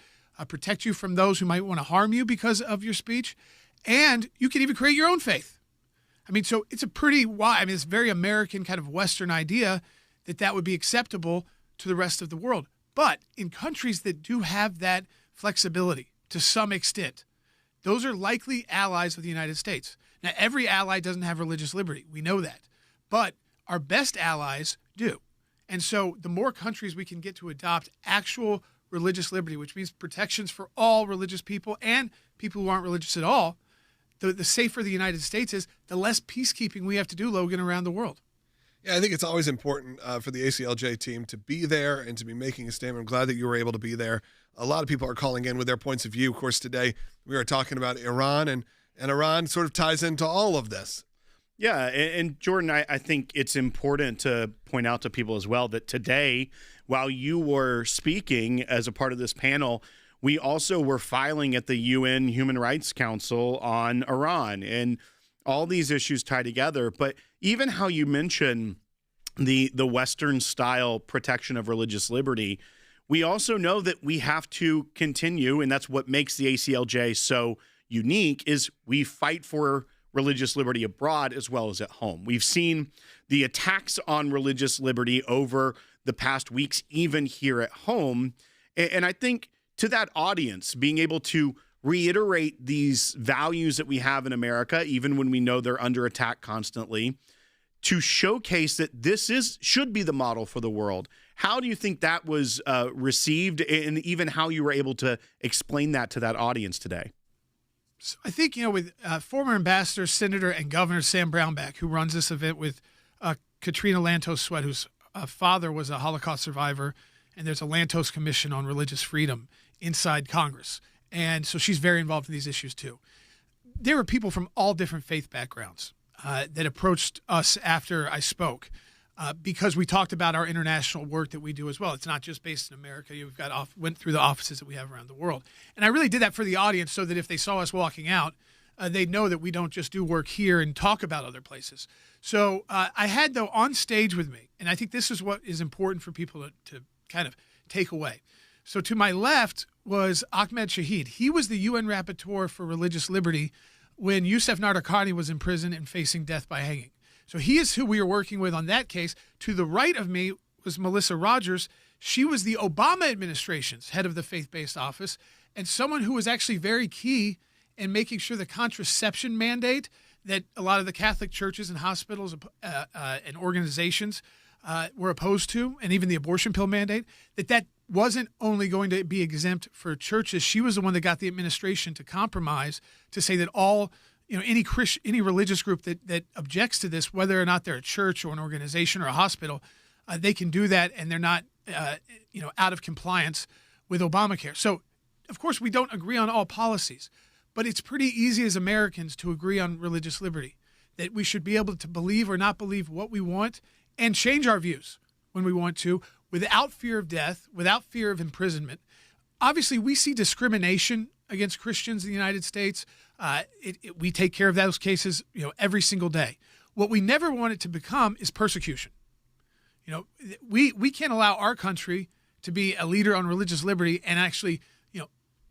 protect you from those who might want to harm you because of your speech, and you can even create your own faith. So it's a pretty wide, it's a very American kind of Western idea that would be acceptable to the rest of the world. But in countries that do have that flexibility to some extent, those are likely allies of the United States. Now, every ally doesn't have religious liberty. We know that. But our best allies do. And so the more countries we can get to adopt actual religious liberty, which means protections for all religious people and people who aren't religious at all, the safer the United States is, the less peacekeeping we have to do, Logan, around the world. Yeah, I think it's always important for the ACLJ team to be there and to be making a statement. I'm glad that you were able to be there. A lot of people are calling in with their points of view. Of course, today we are talking about Iran, and Iran sort of ties into all of this. Yeah, and Jordan, I think it's important to point out to people as well that today, while you were speaking as a part of this panel, we also were filing at the UN Human Rights Council on Iran, and all these issues tie together. But even how you mention the Western-style protection of religious liberty, we also know that we have to continue, and that's what makes the ACLJ so unique, is we fight for religious liberty abroad as well as at home. We've seen the attacks on religious liberty over the past weeks, even here at home. And I think to that audience, being able to reiterate these values that we have in America, even when we know they're under attack constantly, to showcase that this should be the model for the world. How do you think that was received, and even how you were able to explain that to that audience today? So I think, with former Ambassador, Senator, and Governor Sam Brownback, who runs this event with Katrina Lantos-Sweat, whose father was a Holocaust survivor, and there's a Lantos Commission on Religious Freedom inside Congress. And so she's very involved in these issues, too. There were people from all different faith backgrounds that approached us after I spoke because we talked about our international work that we do as well. It's not just based in America. You've went through the offices that we have around the world. And I really did that for the audience so that if they saw us walking out, they'd know that we don't just do work here and talk about other places. So I had, though, on stage with me, and I think this is what is important for people to kind of take away. So to my left was Ahmed Shahid. He was the UN Rapporteur for Religious Liberty when Youssef Nadarkhani was in prison and facing death by hanging. So he is who we were working with on that case. To the right of me was Melissa Rogers. She was the Obama administration's head of the faith-based office, and someone who was actually very key in making sure the contraception mandate that a lot of the Catholic churches and hospitals and organizations were opposed to, and even the abortion pill mandate, that wasn't only going to be exempt for churches. She was the one that got the administration to compromise to say that all, any religious group that objects to this, whether or not they're a church or an organization or a hospital, they can do that, and they're not, out of compliance with Obamacare. So, of course, we don't agree on all policies, but it's pretty easy as Americans to agree on religious liberty, that we should be able to believe or not believe what we want and change our views when we want to, without fear of death, without fear of imprisonment. Obviously, we see discrimination against Christians in the United States. We take care of those cases, every single day. What we never want it to become is persecution. We can't allow our country to be a leader on religious liberty and actually,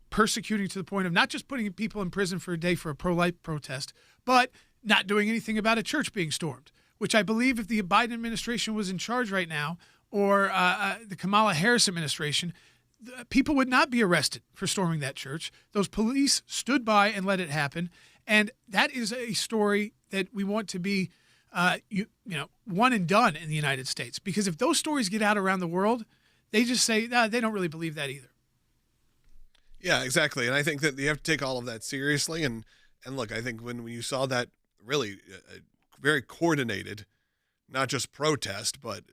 persecuting to the point of not just putting people in prison for a day for a pro-life protest, but not doing anything about a church being stormed, which I believe if the Biden administration was in charge right now, or the Kamala Harris administration, people would not be arrested for storming that church. Those police stood by and let it happen. And that is a story that we want to be, one and done in the United States. Because if those stories get out around the world, they just say, they don't really believe that either. Yeah, exactly. And I think that you have to take all of that seriously. And look, I think when you saw that really very coordinated, not just protest, but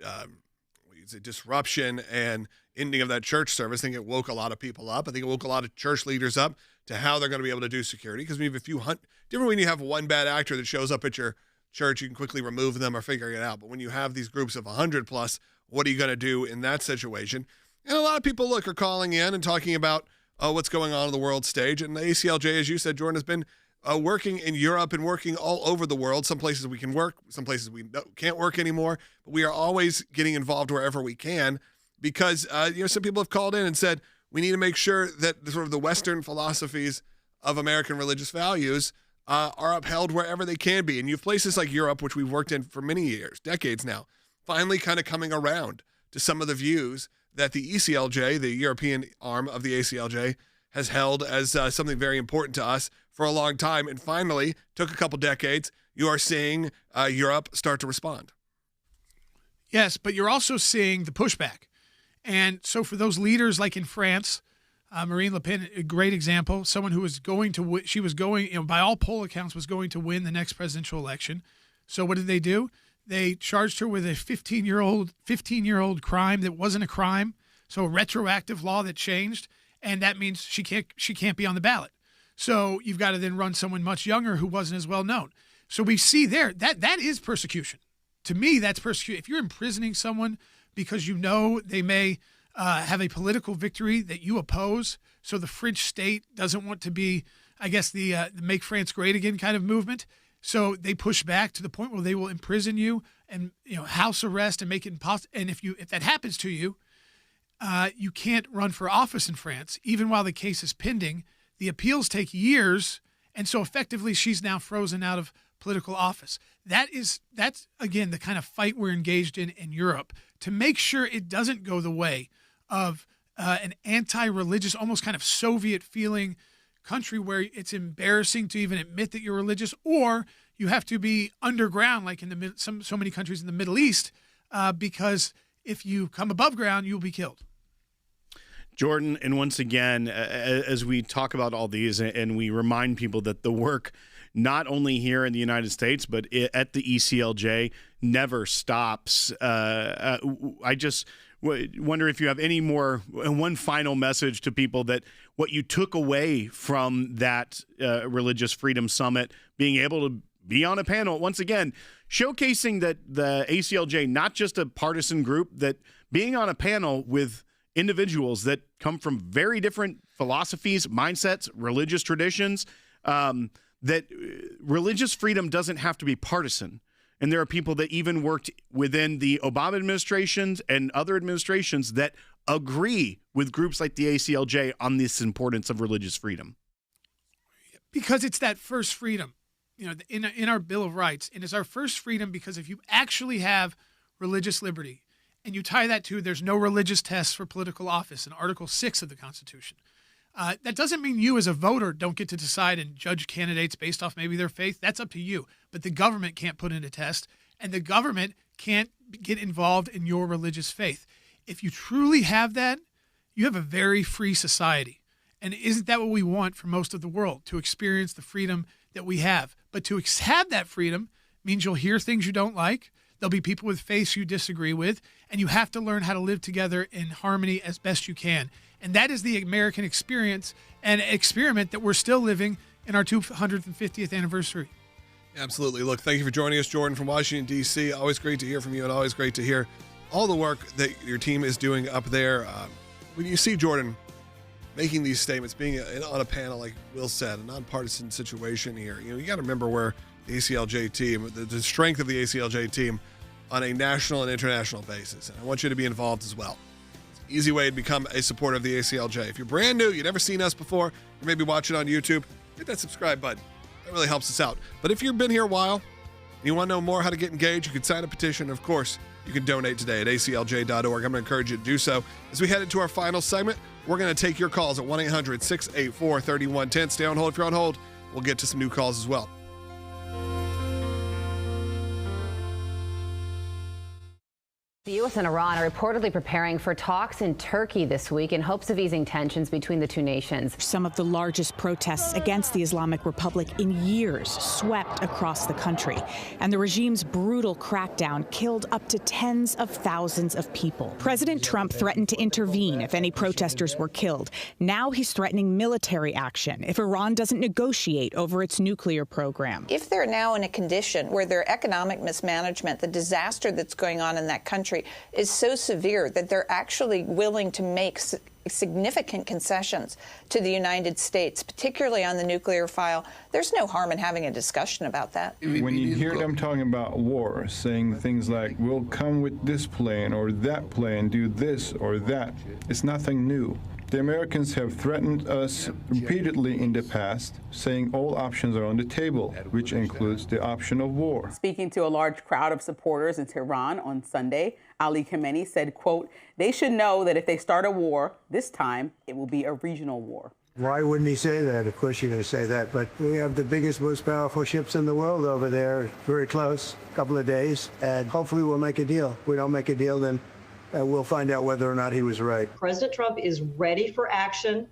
disruption and ending of that church service, I think it woke a lot of people up. I think it woke a lot of church leaders up to how they're going to be able to do security. Because we have a few different when you have one bad actor that shows up at your church, you can quickly remove them or figure it out. But when you have these groups of 100 plus, what are you going to do in that situation? And a lot of people are calling in and talking about what's going on the world stage. And the ACLJ, as you said, Jordan, has been working in Europe and working all over the world. Some places we can work, some places we can't work anymore. But we are always getting involved wherever we can because, some people have called in and said we need to make sure that the Western philosophies of American religious values are upheld wherever they can be. And you have places like Europe, which we've worked in for many years, decades now, finally kind of coming around to some of the views that the ECLJ, the European arm of the ACLJ, has held as something very important to us for a long time. And finally, took a couple decades, you are seeing Europe start to respond. Yes, but you're also seeing the pushback. And so for those leaders like in France, Marine Le Pen, a great example, someone who was going to, she was going, by all poll accounts, was going to win the next presidential election. So what did they do? They charged her with a 15-year-old crime that wasn't a crime, so a retroactive law that changed, and that means she can't be on the ballot. So you've got to then run someone much younger who wasn't as well known. So we see there that is persecution. To me, that's persecution. If you're imprisoning someone because you know they may have a political victory that you oppose, so the French state doesn't want to be, I guess, the Make France Great Again kind of movement. So they push back to the point where they will imprison you and house arrest and make it impossible. And if that happens to you, you can't run for office in France, even while the case is pending. The appeals take years, and so effectively she's now frozen out of political office. That's again the kind of fight we're engaged in Europe to make sure it doesn't go the way of an anti-religious, almost kind of Soviet feeling country where it's embarrassing to even admit that you're religious, or you have to be underground like in so many countries in the Middle East, because if you come above ground, you'll be killed. Jordan, and once again, as we talk about all these and we remind people that the work not only here in the United States, but at the ACLJ never stops. I just wonder if you have any more, one final message to people that what you took away from that Religious Freedom Summit, being able to be on a panel, once again, showcasing that the ACLJ, not just a partisan group, that being on a panel with individuals that come from very different philosophies, mindsets, religious traditions, that religious freedom doesn't have to be partisan. And there are people that even worked within the Obama administrations and other administrations that agree with groups like the ACLJ on this importance of religious freedom. Because it's that first freedom, in our Bill of Rights. And it's our first freedom because if you actually have religious liberty, and you tie that to there's no religious tests for political office in Article 6 of the Constitution. That doesn't mean you as a voter don't get to decide and judge candidates based off maybe their faith. That's up to you. But the government can't put in a test, and the government can't get involved in your religious faith. If you truly have that, you have a very free society. And isn't that what we want for most of the world, to experience the freedom that we have? But to have that freedom means you'll hear things you don't like. There'll be people with faiths you disagree with, and you have to learn how to live together in harmony as best you can. And that is the American experience and experiment that we're still living in our 250th anniversary. Absolutely. Look, thank you for joining us, Jordan, from Washington, D.C. Always great to hear from you, and always great to hear all the work that your team is doing up there. When you see Jordan making these statements, being on a panel, like Will said, a nonpartisan situation here, you got to remember where the ACLJ team, the strength of the ACLJ team on a national and international basis. And I want you to be involved as well. It's an easy way to become a supporter of the ACLJ. If you're brand new, you've never seen us before, you maybe watch it on YouTube, hit that subscribe button. That really helps us out. But if you've been here a while and you want to know more how to get engaged, you can sign a petition. Of course, you can donate today at aclj.org. I'm going to encourage you to do so. As we head into our final segment, we're going to take your calls at 1-800-684-3110. Stay on hold. If you're on hold, we'll get to some new calls as well. The U.S. and Iran are reportedly preparing for talks in Turkey this week in hopes of easing tensions between the two nations. Some of the largest protests against the Islamic Republic in years swept across the country, and the regime's brutal crackdown killed up to tens of thousands of people. President Trump threatened to intervene if any protesters were killed. Now he's threatening military action if Iran doesn't negotiate over its nuclear program. If they're now in a condition where their economic mismanagement, the disaster that's going on in that country, is so severe that they're actually willing to make significant concessions to the United States, particularly on the nuclear file, there's no harm in having a discussion about that. When you hear them talking about war, saying things like, we'll come with this plane or that plane, do this or that, it's nothing new. The Americans have threatened us repeatedly in the past, saying all options are on the table, which includes the option of war. Speaking to a large crowd of supporters in Tehran on Sunday, Ali Khamenei said, quote, they should know that if they start a war, this time it will be a regional war. Why wouldn't he say that? Of course you're going to say that. But we have the biggest, most powerful ships in the world over there, very close, a couple of days, and hopefully we'll make a deal. If we don't make a deal, then we'll find out whether or not he was right. President Trump is ready for action.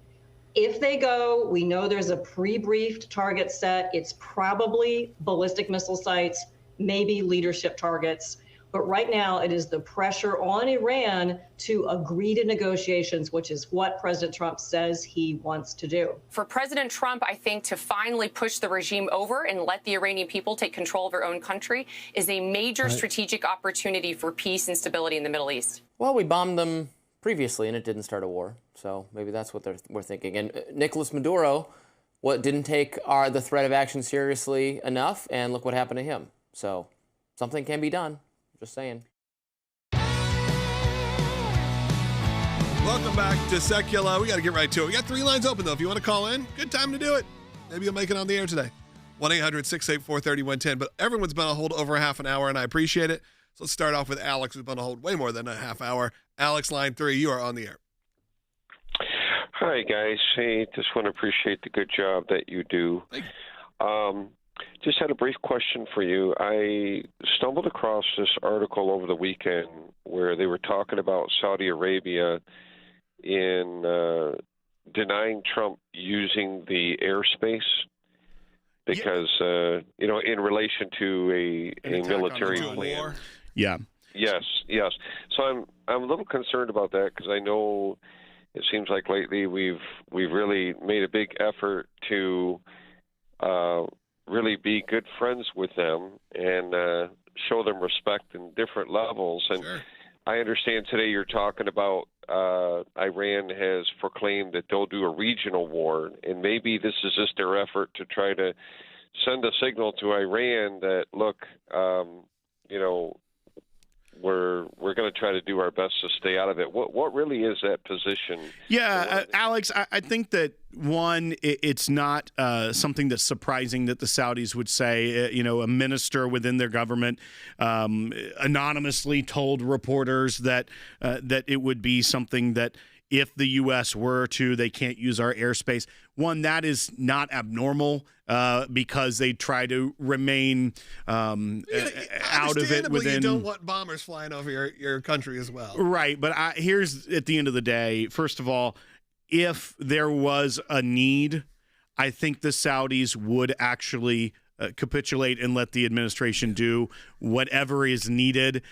If they go, we know there's a pre-briefed target set. It's probably ballistic missile sites, maybe leadership targets. But right now, it is the pressure on Iran to agree to negotiations, which is what President Trump says he wants to do. For President Trump, I think to finally push the regime over and let the Iranian people take control of their own country is a major strategic opportunity for peace and stability in the Middle East. Well, we bombed them previously, and it didn't start a war. So maybe that's what we're thinking. And Nicolas Maduro, didn't take the threat of action seriously enough, and look what happened to him. So something can be done. Just saying. Welcome back to Sekulow. We got to get right to it. We got 3 lines open, though. If you want to call in, good time to do it. Maybe you'll make it on the air today. 1-800-684-3110. But everyone's been on hold over half an hour, and I appreciate it. So let's start off with Alex, who's been on hold way more than a half hour. Alex, line 3, you are on the air. Hi, guys. Hey, just want to appreciate the good job that you do. Just had a brief question for you. I stumbled across this article over the weekend where they were talking about Saudi Arabia in denying Trump using the airspace because, in relation to a military plan. Yeah. Yes. So I'm a little concerned about that because I know it seems like lately we've really made a big effort to really be good friends with them and show them respect in different levels. And I understand today you're talking about Iran has proclaimed that they'll do a regional war, and maybe this is just their effort to try to send a signal to Iran that, look, we're going to try to do our best to stay out of it. What really is that position? Yeah, Alex, I think that, one, it's not something that's surprising that the Saudis would say. A minister within their government anonymously told reporters that it would be something that if the U.S. were to, they can't use our airspace. One, that is not abnormal because they try to remain out of it within. You don't want bombers flying over your country as well. Right, but here's, at the end of the day, first of all, if there was a need, I think the Saudis would actually capitulate and let the administration do whatever is needed.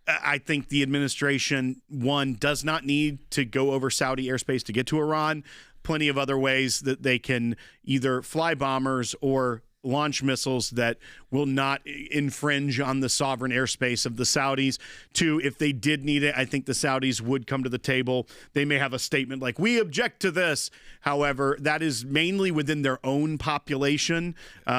I think the administration, one, does not need to go over Saudi airspace to get to Iran. Plenty of other ways that they can either fly bombers or launch missiles that will not infringe on the sovereign airspace of the Saudis. Two, if they did need it, I think the Saudis would come to the table. They may have a statement like, we object to this. However, that is mainly within their own population. You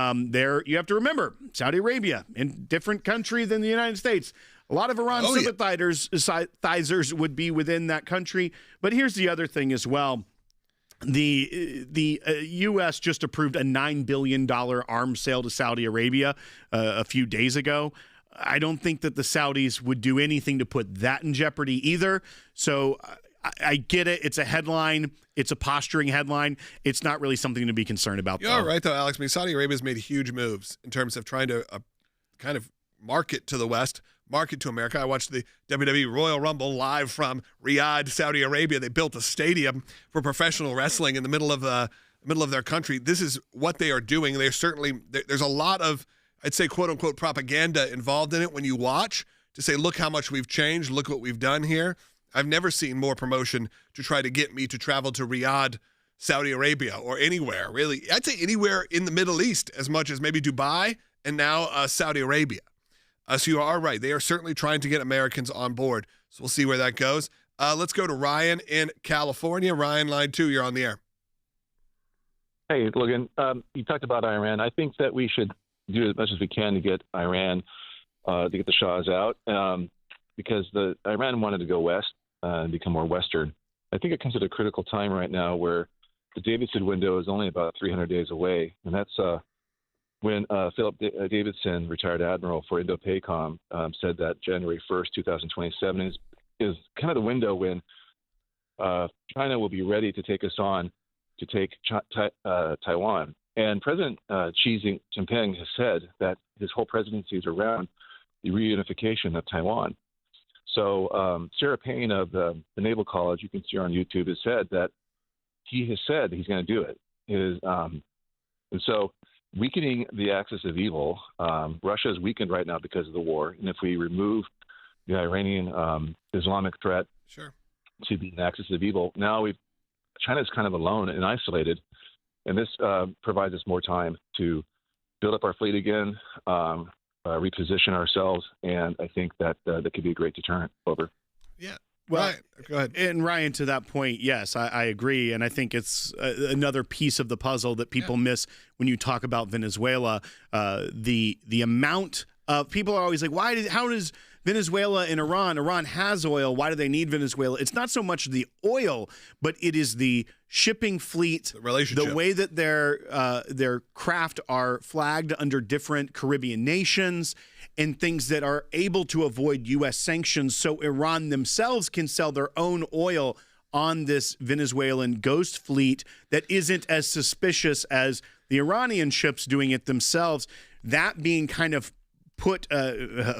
have to remember, Saudi Arabia, a different country than the United States. A lot of Iran sympathizers would be within that country. But here's the other thing as well. The U.S. just approved a $9 billion arms sale to Saudi Arabia a few days ago. I don't think that the Saudis would do anything to put that in jeopardy either. So I get it. It's a headline. It's a posturing headline. It's not really something to be concerned about. You're right, though, Alex. I mean, Saudi Arabia's made huge moves in terms of trying to kind of market to the West, market to America. I watched the WWE Royal Rumble live from Riyadh, Saudi Arabia. They built a stadium for professional wrestling in the middle of their country. This is what they are doing. There's a lot of, I'd say, quote unquote, propaganda involved in it when you watch to say, look how much we've changed. Look what we've done here. I've never seen more promotion to try to get me to travel to Riyadh, Saudi Arabia, or anywhere, really. I'd say anywhere in the Middle East as much as maybe Dubai and now Saudi Arabia. So you are right. They are certainly trying to get Americans on board. So we'll see where that goes. Let's go to Ryan in California. Ryan, line 2, you're on the air. Hey, Logan, you talked about Iran. I think that we should do as much as we can to get Iran, to get the Shahs out, because Iran wanted to go west and become more Western. I think it comes at a critical time right now where the Davidson window is only about 300 days away, and that's when Philip Davidson, retired admiral for Indo-PACOM, said that January 1st, 2027 is kind of the window when China will be ready to take us on to take Taiwan. And President Xi Jinping has said that his whole presidency is around the reunification of Taiwan. So Sarah Payne of the Naval College, you can see her on YouTube, has said that he has said he's going to do it. And so weakening the axis of evil. Russia is weakened right now because of the war, and if we remove the Iranian Islamic threat to be an axis of evil, now China's kind of alone and isolated, and this provides us more time to build up our fleet again, reposition ourselves, and I think that could be a great deterrent. Over. Yeah. Well, right. Go ahead. And Ryan, to that point, yes, I agree. And I think it's another piece of the puzzle that people miss when you talk about Venezuela. The amount of people are always like, how does Venezuela and Iran has oil. Why do they need Venezuela? It's not so much the oil, but it is the shipping fleet, the way that their craft are flagged under different Caribbean nations, and things that are able to avoid U.S. sanctions, so Iran themselves can sell their own oil on this Venezuelan ghost fleet that isn't as suspicious as the Iranian ships doing it themselves. That being kind of put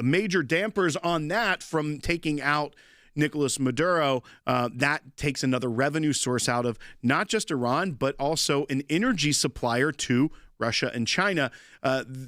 major dampers on that from taking out Nicolas Maduro. That takes another revenue source out of not just Iran, but also an energy supplier to Russia and China.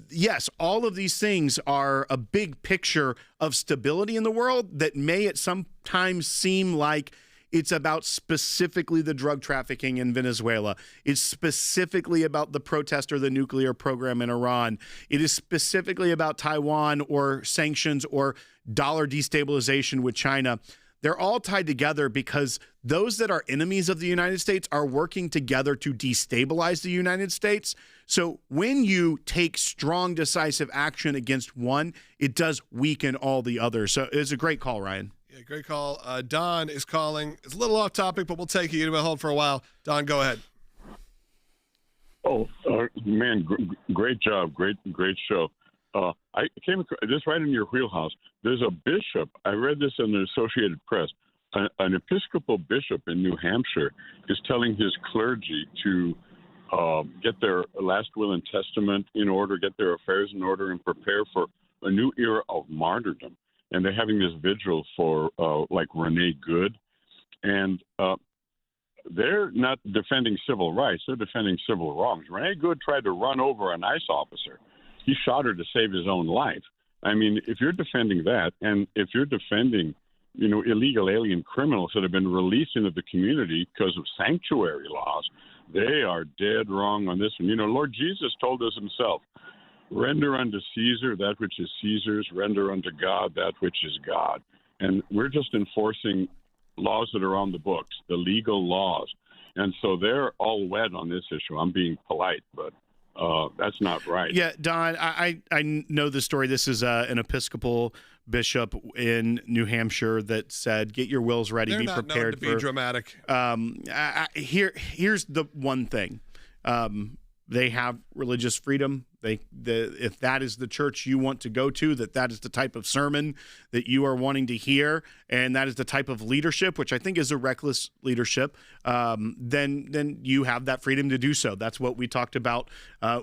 Yes, all of these things are a big picture of stability in the world that may at some times seem like it's about specifically the drug trafficking in Venezuela. It's specifically about the protest or the nuclear program in Iran. It is specifically about Taiwan or sanctions or dollar destabilization with China. They're all tied together because those that are enemies of the United States are working together to destabilize the United States. So when you take strong, decisive action against one, it does weaken all the others. So it's a great call, Ryan. Yeah, great call. Don is calling. It's a little off topic, but we'll take you. You've been hold for a while. Don, go ahead. Oh, man, great job. Great show. I came across this right in your wheelhouse. There's a bishop. I read this in the Associated Press. An Episcopal bishop in New Hampshire is telling his clergy to get their last will and testament in order, get their affairs in order, and prepare for a new era of martyrdom. And they're having this vigil for like Renee Good. And they're not defending civil rights. They're defending civil wrongs. Renee Good tried to run over an ICE officer. He shot her to save his own life. I mean, if you're defending that, and if you're defending, illegal alien criminals that have been released into the community because of sanctuary laws, they are dead wrong on this one. Lord Jesus told us himself, render unto Caesar that which is Caesar's, render unto God that which is God. And we're just enforcing laws that are on the books, the legal laws. And so they're all wed on this issue. I'm being polite, but that's not right. Yeah, Don, I know the story. This is an Episcopal bishop in New Hampshire that said, get your wills ready, They're be not prepared known to be dramatic. Here's the one thing. They have religious freedom. If that is the church you want to go to, that is the type of sermon that you are wanting to hear, and that is the type of leadership, which I think is a reckless leadership, then you have that freedom to do so. That's what we talked about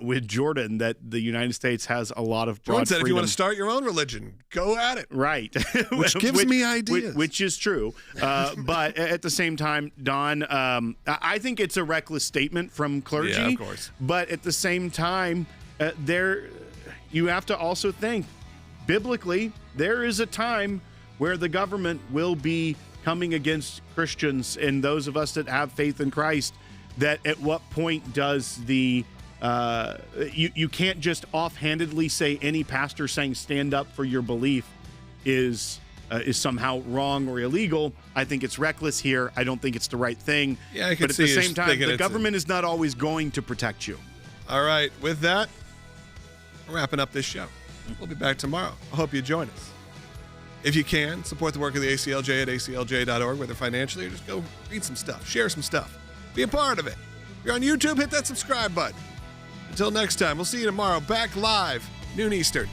with Jordan, that the United States has a lot of broad Jordan said freedom. if you want to start your own religion, go at it. Right. Which gives me ideas. Which is true. But at the same time, Don, I think it's a reckless statement from clergy. Yeah, of course. But at the same time, you have to also think, biblically, there is a time where the government will be coming against Christians and those of us that have faith in Christ. That at what point does you can't just offhandedly say any pastor saying stand up for your belief is somehow wrong or illegal. I think it's reckless here. I don't think it's the right thing. Yeah, I can but at see the you same time, thinking the it's government is not always going to protect you. All right, with that, we're wrapping up this show. We'll be back tomorrow. I hope you join us. If you can, support the work of the ACLJ at aclj.org, whether financially or just go read some stuff, share some stuff, be a part of it. If you're on YouTube, hit that subscribe button. Until next time, we'll see you tomorrow, back live, noon Eastern.